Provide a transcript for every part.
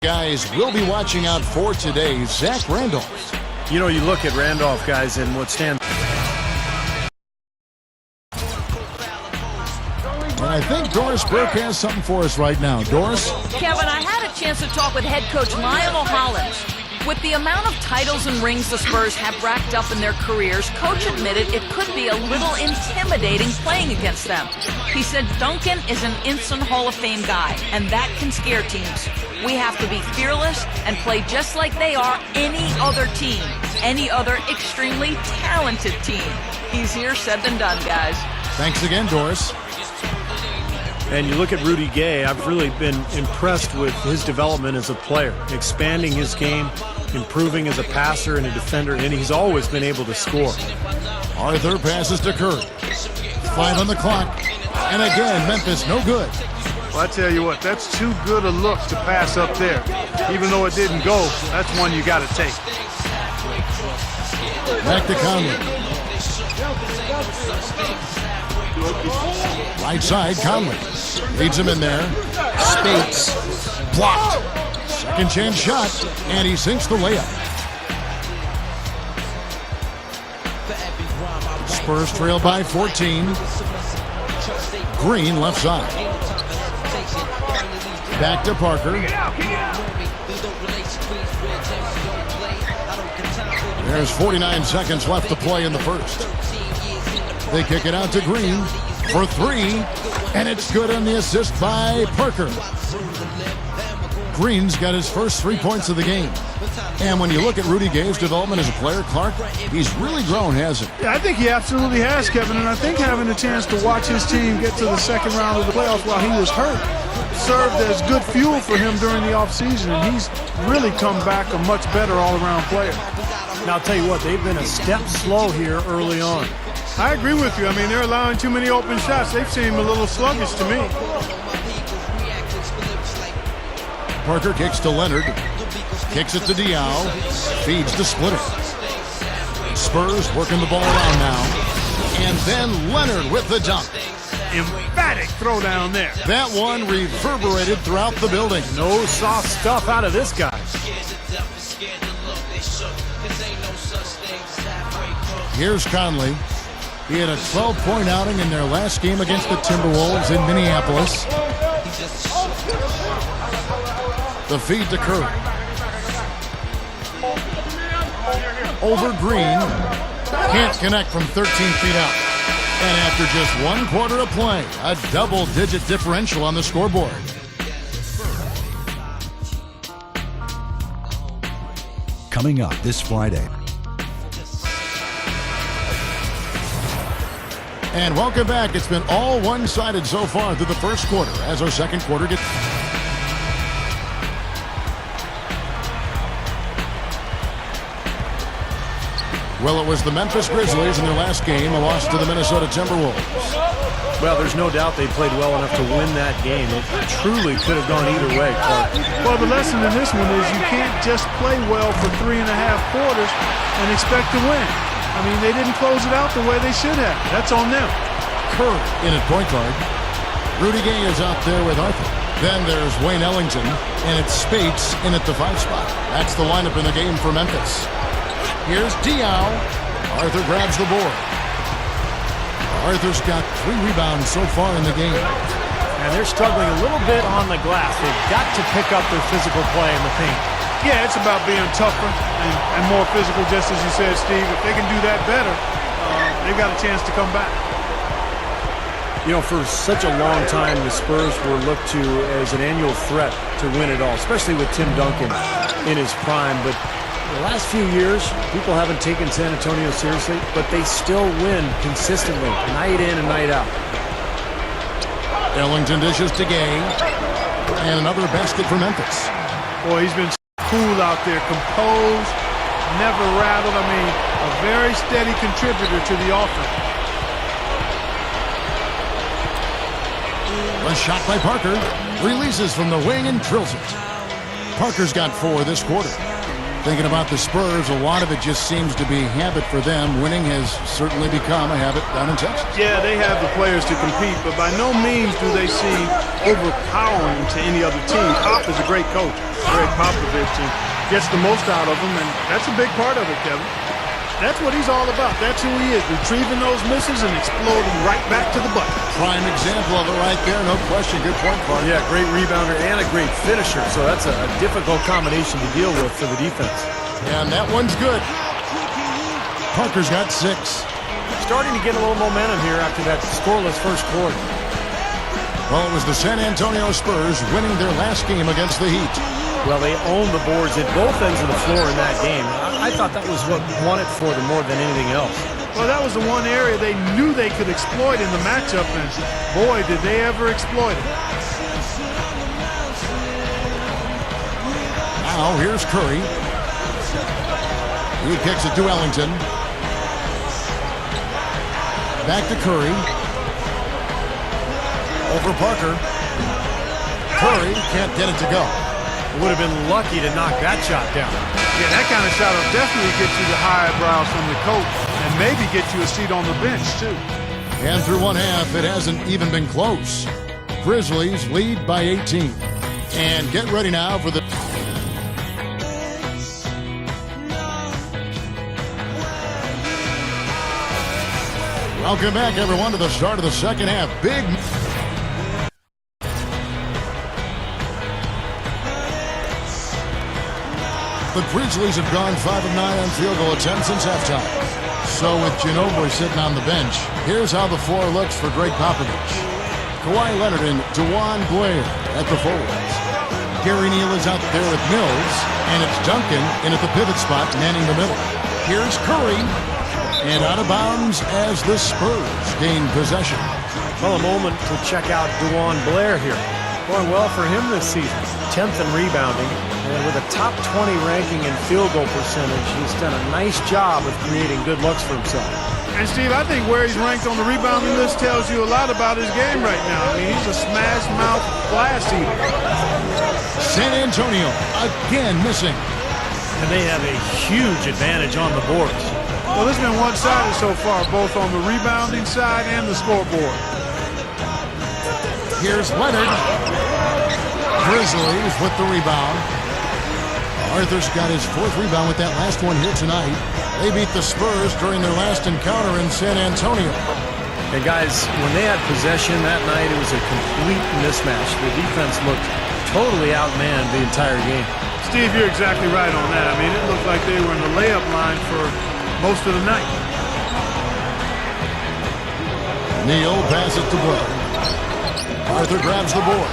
guys we'll be watching out for today. Zach Randolph. You know, you look at Randolph, guys, and what stands. And I think Doris Burke has something for us right now. Doris? Kevin, I had a chance to talk with head coach Lionel Hollins. With the amount of titles and rings the Spurs have racked up in their careers, Coach admitted it could be a little intimidating playing against them. He said Duncan is an instant Hall of Fame guy, and that can scare teams. We have to be fearless and play just like they are any other team, any other extremely talented team. Easier said than done, guys. Thanks again, Doris. And you look at Rudy Gay, I've really been impressed with his development as a player, expanding his game, improving as a passer and a defender, and he's always been able to score. Arthur passes to Curry. 5 on the clock. And again, Memphis no good. Well, I tell you what, that's too good a look to pass up there. Even though it didn't go, that's one you got to take. Back to Conley. Right side, Conley. Leads him in there. Spates. Blocked. Second chance shot. And he sinks the layup. Spurs trail by 14. Green left side. Back to Parker. There's 49 seconds left to play in the first. They kick it out to Green for 3, and it's good on the assist by Parker. Green's got his first 3 points of the game. And when you look at Rudy Gay's development as a player, Clark, he's really grown, hasn't he? Yeah, I think he absolutely has, Kevin, and I think having a chance to watch his team get to the second round of the playoffs while he was hurt served as good fuel for him during the offseason, and he's really come back a much better all-around player. Now, I'll tell you what, they've been a step slow here early on. I agree with you. I mean, they're allowing too many open shots. They've seemed a little sluggish to me. Parker kicks to Leonard. Kicks it to Diaw. Feeds to Splitter. Spurs working the ball around now. And then Leonard with the dunk. Emphatic throwdown there. That one reverberated throughout the building. No soft stuff out of this guy. Here's Conley. He had a 12-point outing in their last game against the Timberwolves in Minneapolis. The feed to Curry. Over Green. Can't connect from 13 feet out. And after just 1 quarter of play, a double-digit differential on the scoreboard. Coming up this Friday. And welcome back. It's been all one-sided so far through the first quarter as our second quarter gets... Well, it was the Memphis Grizzlies in their last game, a loss to the Minnesota Timberwolves. Well, there's no doubt they played well enough to win that game. It truly could have gone either way, Clark. Well, the lesson in this one is you can't just play well for 3.5 quarters and expect to win. I mean, they didn't close it out the way they should have. That's on them. Curry in at point guard. Rudy Gay is out there with Arthur. Then there's Wayne Ellington, and it's Spates in at the 5 spot. That's the lineup in the game for Memphis. Here's Diaw. Arthur grabs the board. Arthur's got 3 rebounds so far in the game. And they're struggling a little bit on the glass. They've got to pick up their physical play in the paint. Yeah, it's about being tougher and more physical, just as you said, Steve. If they can do that better, they've got a chance to come back. You know, for such a long time, the Spurs were looked to as an annual threat to win it all, especially with Tim Duncan in his prime. But the last few years, people haven't taken San Antonio seriously, but they still win consistently, night in and night out. Ellington dishes to Gay. And another basket for Memphis. Boy, he's been cool out there, composed, never rattled. I mean, a very steady contributor to the offense. A shot by Parker. Releases from the wing and drills it. Parker's got 4 this quarter. Thinking about the Spurs, a lot of it just seems to be habit for them. Winning has certainly become a habit down in Texas. Yeah, they have the players to compete, but by no means do they seem overpowering to any other team. Pop is a great coach. Greg Popovich and gets the most out of them, and that's a big part of it, Kevin. That's what he's all about. That's who he is, retrieving those misses and exploding right back to the bucket. Prime example of it right there, no question. Good point, Clark. Yeah, great rebounder and a great finisher, so that's a difficult combination to deal with for the defense. And that one's good. Parker's got 6. Starting to get a little momentum here after that scoreless first quarter. Well, it was the San Antonio Spurs winning their last game against the Heat. Well, they owned the boards at both ends of the floor in that game. I thought that was what won it for them more than anything else. Well, that was the one area they knew they could exploit in the matchup, and boy, did they ever exploit it. Now, here's Curry. He kicks it to Ellington. Back to Curry. Over Parker. Curry can't get it to go. Would have been lucky to knock that shot down. Yeah, that kind of shot will definitely get you the high eyebrows from the coach and maybe get you a seat on the bench, too. And through one half, it hasn't even been close. Grizzlies lead by 18. And get ready now for the... Welcome back, everyone, to the start of the second half. Big... The Grizzlies have gone 5 of 9 on field goal attempts since halftime. So with Ginobili sitting on the bench, here's how the floor looks for Greg Popovich. Kawhi Leonard and DeJuan Blair at the forwards. Gary Neal is out there with Mills, and it's Duncan in at the pivot spot, manning the middle. Here's Curry, and out of bounds as the Spurs gain possession. Well, a moment to check out DeJuan Blair here. Going well for him this season. 10th in rebounding. And with a top 20 ranking in field goal percentage, he's done a nice job of creating good looks for himself. And, Steve, I think where he's ranked on the rebounding list tells you a lot about his game right now. I mean, he's a smash-mouth glass eater. San Antonio again missing. And they have a huge advantage on the boards. Well, this has been one-sided so far, both on the rebounding side and the scoreboard. Here's Leonard. Grizzlies with the rebound. Arthur's got his 4th rebound with that last one here tonight. They beat the Spurs during their last encounter in San Antonio. And guys, when they had possession that night, it was a complete mismatch. The defense looked totally outmanned the entire game. Steve, you're exactly right on that. I mean, it looked like they were in the layup line for most of the night. Neal passes to Blair. Arthur grabs the board.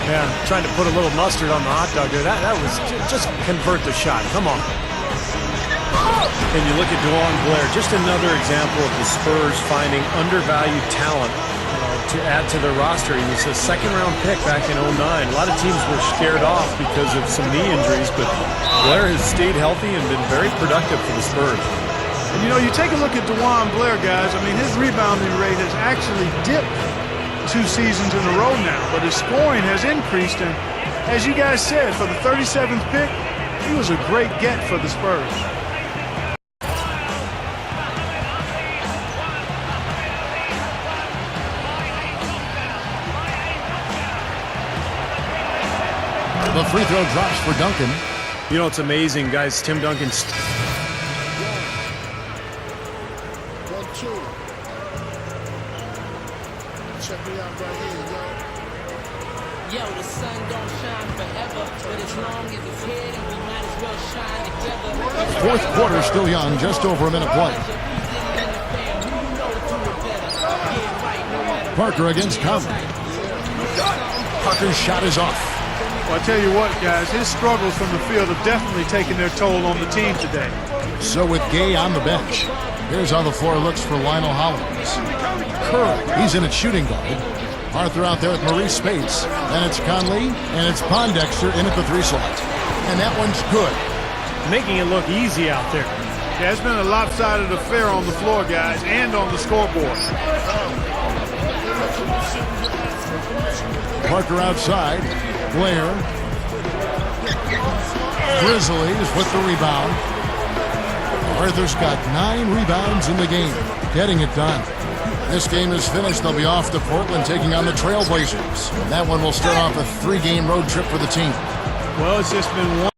Yeah, trying to put a little mustard on the hot dog there. That was just convert the shot. Come on. And you look at DeJuan Blair, just another example of the Spurs finding undervalued talent to add to their roster. He was a second-round pick back in 2009. A lot of teams were scared off because of some knee injuries, but Blair has stayed healthy and been very productive for the Spurs. And, you know, you take a look at DeJuan Blair, guys. I mean, his rebounding rate has actually dipped 2 seasons in a row now, but his scoring has increased, and as you guys said, for the 37th pick, he was a great get for the Spurs. The free throw drops for Duncan. You know, it's amazing, guys. Tim Duncan's... Check me out right here, yo. Yo, the sun don't shine forever, but as long as it's here, we might as well shine together. 4th quarter still young, just over a minute play. Parker against Conley. Parker's shot is off. Well, I tell you what, guys, his struggles from the field have definitely taken their toll on the team today. So with Gay on the bench, here's how the floor looks for Lionel Hollins. Curry, he's in at shooting guard. Arthur out there with Maurice Spates. Then it's Conley, and it's Pondexter in at the 3 slot. And that one's good. making it look easy out there. Yeah, it's been a lopsided affair on the floor, guys, and on the scoreboard. Parker outside. Blair. Grizzlies with the rebound. Arthur's got 9 rebounds in the game, getting it done. This game is finished. They'll be off to Portland taking on the Trailblazers. That one will start off a 3-game road trip for the team. Well, it's just been one.